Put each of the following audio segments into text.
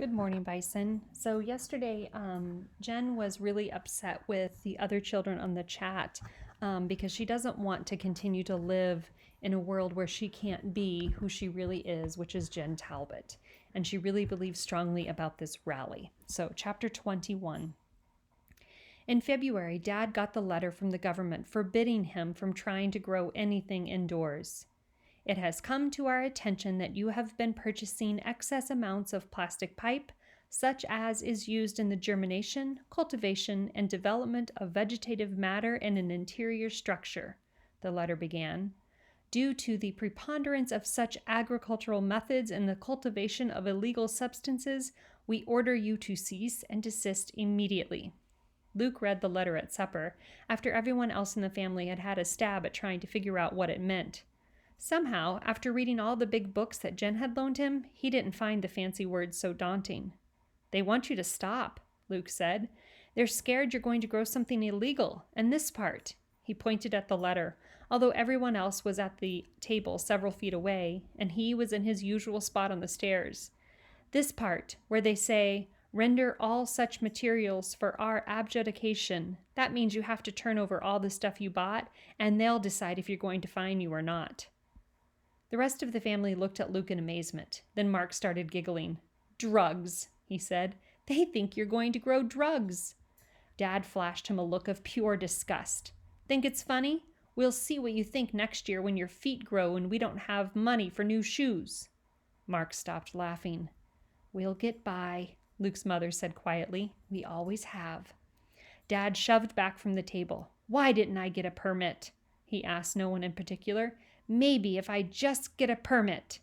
Good morning, Bison. So yesterday, Jen was really upset with the other children on the chat because she doesn't want to continue to live in a world where she can't be who she really is, which is Jen Talbot. And she really believes strongly about this rally. So, chapter 21. In February, Dad got the letter from the government forbidding him from trying to grow anything indoors. It has come to our attention that you have been purchasing excess amounts of plastic pipe, such as is used in the germination, cultivation, and development of vegetative matter in an interior structure, the letter began. Due to the preponderance of such agricultural methods in the cultivation of illegal substances, we order you to cease and desist immediately. Luke read the letter at supper, after everyone else in the family had had a stab at trying to figure out what it meant. Somehow, after reading all the big books that Jen had loaned him, he didn't find the fancy words so daunting. They want you to stop, Luke said. They're scared you're going to grow something illegal, and this part. He pointed at the letter, although everyone else was at the table several feet away, and he was in his usual spot on the stairs. This part, where they say, render all such materials for our abjudication, that means you have to turn over all the stuff you bought, and they'll decide if you're going to fine you or not. The rest of the family looked at Luke in amazement. Then Mark started giggling. Drugs, he said. They think you're going to grow drugs. Dad flashed him a look of pure disgust. Think it's funny? We'll see what you think next year when your feet grow and we don't have money for new shoes. Mark stopped laughing. We'll get by, Luke's mother said quietly. We always have. Dad shoved back from the table. Why didn't I get a permit? He asked no one in particular. Maybe if I just get a permit.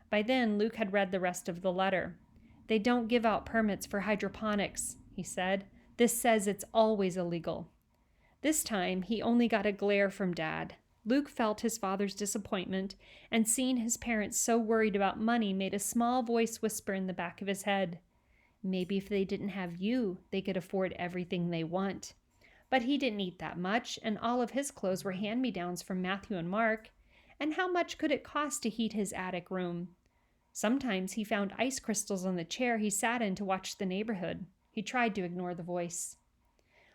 By then, Luke had read the rest of the letter. They don't give out permits for hydroponics, he said. This says it's always illegal. This time, he only got a glare from Dad. Luke felt his father's disappointment, and seeing his parents so worried about money made a small voice whisper in the back of his head. Maybe if they didn't have you, they could afford everything they want. But he didn't eat that much, and all of his clothes were hand-me-downs from Matthew and Mark. And how much could it cost to heat his attic room? Sometimes he found ice crystals on the chair he sat in to watch the neighborhood. He tried to ignore the voice.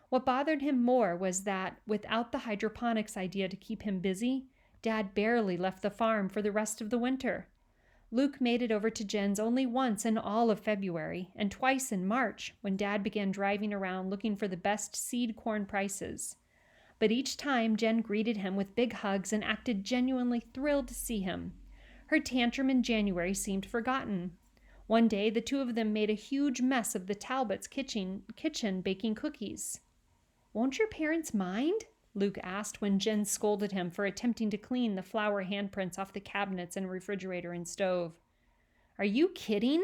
What bothered him more was that, without the hydroponics idea to keep him busy, Dad barely left the farm for the rest of the winter. Luke made it over to Jen's only once in all of February, and twice in March, when Dad began driving around looking for the best seed corn prices. But each time Jen greeted him with big hugs and acted genuinely thrilled to see him. Her tantrum in January seemed forgotten. One day, the two of them made a huge mess of the Talbots' kitchen baking cookies. Won't your parents mind? Luke asked when Jen scolded him for attempting to clean the flour handprints off the cabinets and refrigerator and stove. Are you kidding?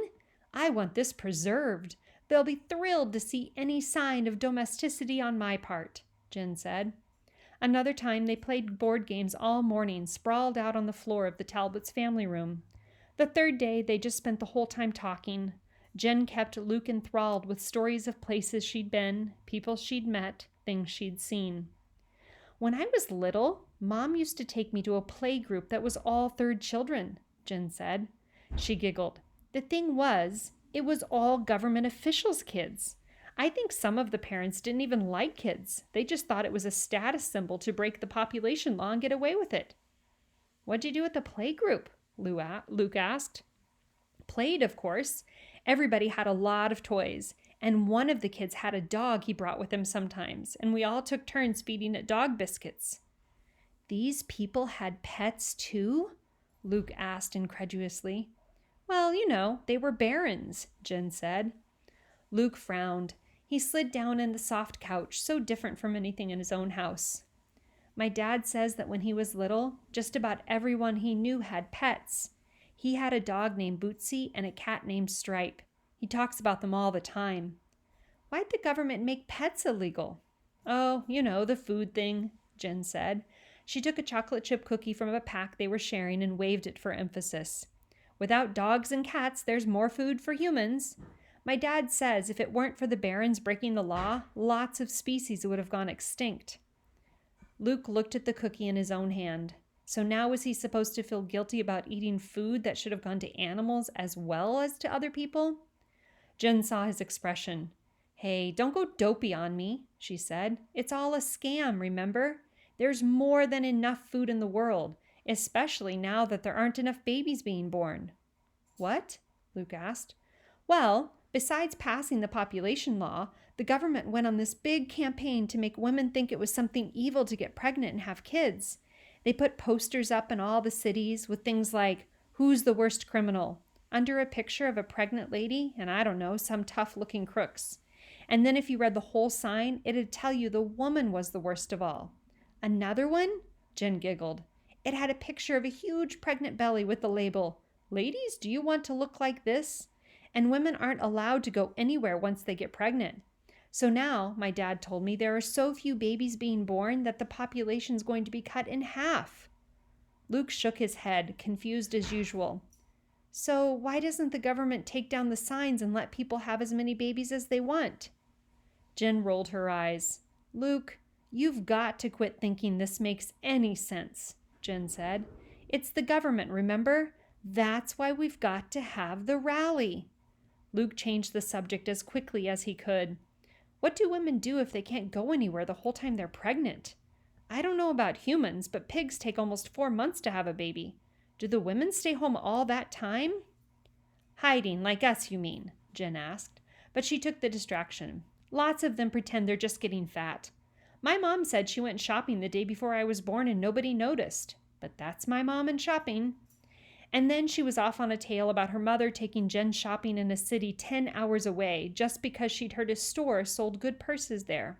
I want this preserved. They'll be thrilled to see any sign of domesticity on my part, Jen said. Another time, they played board games all morning, sprawled out on the floor of the Talbots' family room. The third day, they just spent the whole time talking. Jen kept Luke enthralled with stories of places she'd been, people she'd met, things she'd seen. When I was little, Mom used to take me to a play group that was all third children, Jen said. She giggled. The thing was, it was all government officials' kids. I think some of the parents didn't even like kids. They just thought it was a status symbol to break the population law and get away with it. What'd you do at the play group? Luke asked. Played, of course. Everybody had a lot of toys, and one of the kids had a dog he brought with him sometimes, and we all took turns feeding it dog biscuits. These people had pets too? Luke asked incredulously. Well, they were barons, Jen said. Luke frowned. He slid down in the soft couch, so different from anything in his own house. My dad says that when he was little, just about everyone he knew had pets. He had a dog named Bootsy and a cat named Stripe. He talks about them all the time. Why'd the government make pets illegal? Oh, the food thing, Jen said. She took a chocolate chip cookie from a pack they were sharing and waved it for emphasis. Without dogs and cats, there's more food for humans. My dad says if it weren't for the barons breaking the law, lots of species would have gone extinct. Luke looked at the cookie in his own hand. So now was he supposed to feel guilty about eating food that should have gone to animals as well as to other people? Jen saw his expression. "Hey, don't go dopey on me," she said. "It's all a scam, remember? There's more than enough food in the world, especially now that there aren't enough babies being born." "What?" Luke asked. "Well, besides passing the population law, the government went on this big campaign to make women think it was something evil to get pregnant and have kids. They put posters up in all the cities with things like, 'Who's the worst criminal?' under a picture of a pregnant lady and, I don't know, some tough-looking crooks. And then if you read the whole sign, it'd tell you the woman was the worst of all. Another one?" Jen giggled. "It had a picture of a huge pregnant belly with the label, 'Ladies, do you want to look like this?' And women aren't allowed to go anywhere once they get pregnant. So now, my dad told me, there are so few babies being born that the population's going to be cut in half." Luke shook his head, confused as usual. "So why doesn't the government take down the signs and let people have as many babies as they want?" Jen rolled her eyes. "Luke, you've got to quit thinking this makes any sense," Jen said. "It's the government, remember? That's why we've got to have the rally." Luke changed the subject as quickly as he could. "What do women do if they can't go anywhere the whole time they're pregnant? I don't know about humans, but pigs take almost 4 months to have a baby. Do the women stay home all that time?" "Hiding, like us, you mean?" Jen asked, but she took the distraction. "Lots of them pretend they're just getting fat. My mom said she went shopping the day before I was born and nobody noticed. But that's my mom and shopping." And then she was off on a tale about her mother taking Jen shopping in a city 10 hours away just because she'd heard a store sold good purses there.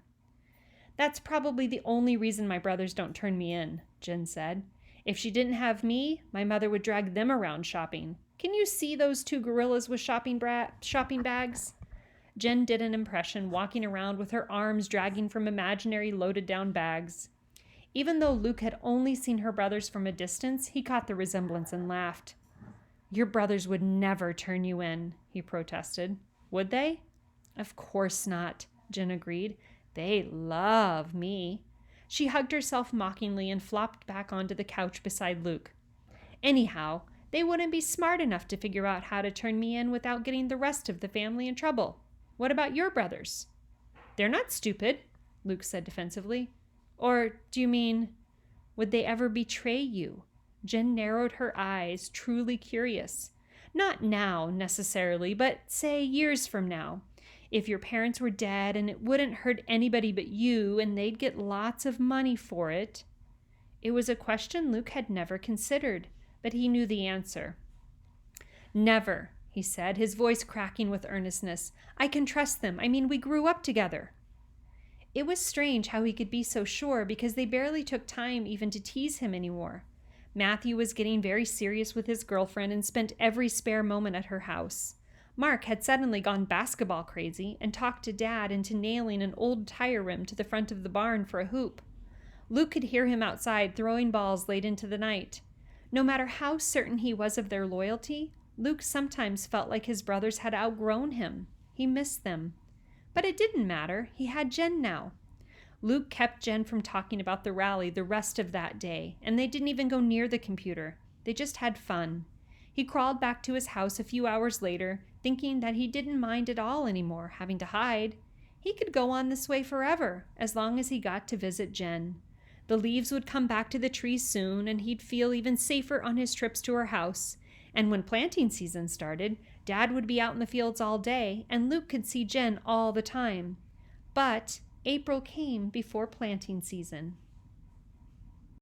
"That's probably the only reason my brothers don't turn me in," Jen said. "If she didn't have me, my mother would drag them around shopping. Can you see those 2 gorillas with shopping bags?" Jen did an impression, walking around with her arms dragging from imaginary loaded-down bags. Even though Luke had only seen her brothers from a distance, he caught the resemblance and laughed. "Your brothers would never turn you in," he protested. "Would they?" "Of course not," Jen agreed. "They love me." She hugged herself mockingly and flopped back onto the couch beside Luke. "Anyhow, they wouldn't be smart enough to figure out how to turn me in without getting the rest of the family in trouble. What about your brothers?" "They're not stupid," Luke said defensively. "Or do you mean, would they ever betray you?" Jen narrowed her eyes, truly curious. "Not now, necessarily, but say years from now. If your parents were dead and it wouldn't hurt anybody but you and they'd get lots of money for it." It was a question Luke had never considered, but he knew the answer. "Never," he said, his voice cracking with earnestness. "I can trust them. I mean, we grew up together." It was strange how he could be so sure because they barely took time even to tease him anymore. Matthew was getting very serious with his girlfriend and spent every spare moment at her house. Mark had suddenly gone basketball crazy and talked to Dad into nailing an old tire rim to the front of the barn for a hoop. Luke could hear him outside throwing balls late into the night. No matter how certain he was of their loyalty, Luke sometimes felt like his brothers had outgrown him. He missed them. But it didn't matter. He had Jen now. Luke kept Jen from talking about the rally the rest of that day, and they didn't even go near the computer. They just had fun. He crawled back to his house a few hours later, thinking that he didn't mind at all anymore having to hide. He could go on this way forever, as long as he got to visit Jen. The leaves would come back to the trees soon, and he'd feel even safer on his trips to her house. And when planting season started, Dad would be out in the fields all day, and Luke could see Jen all the time. But April came before planting season.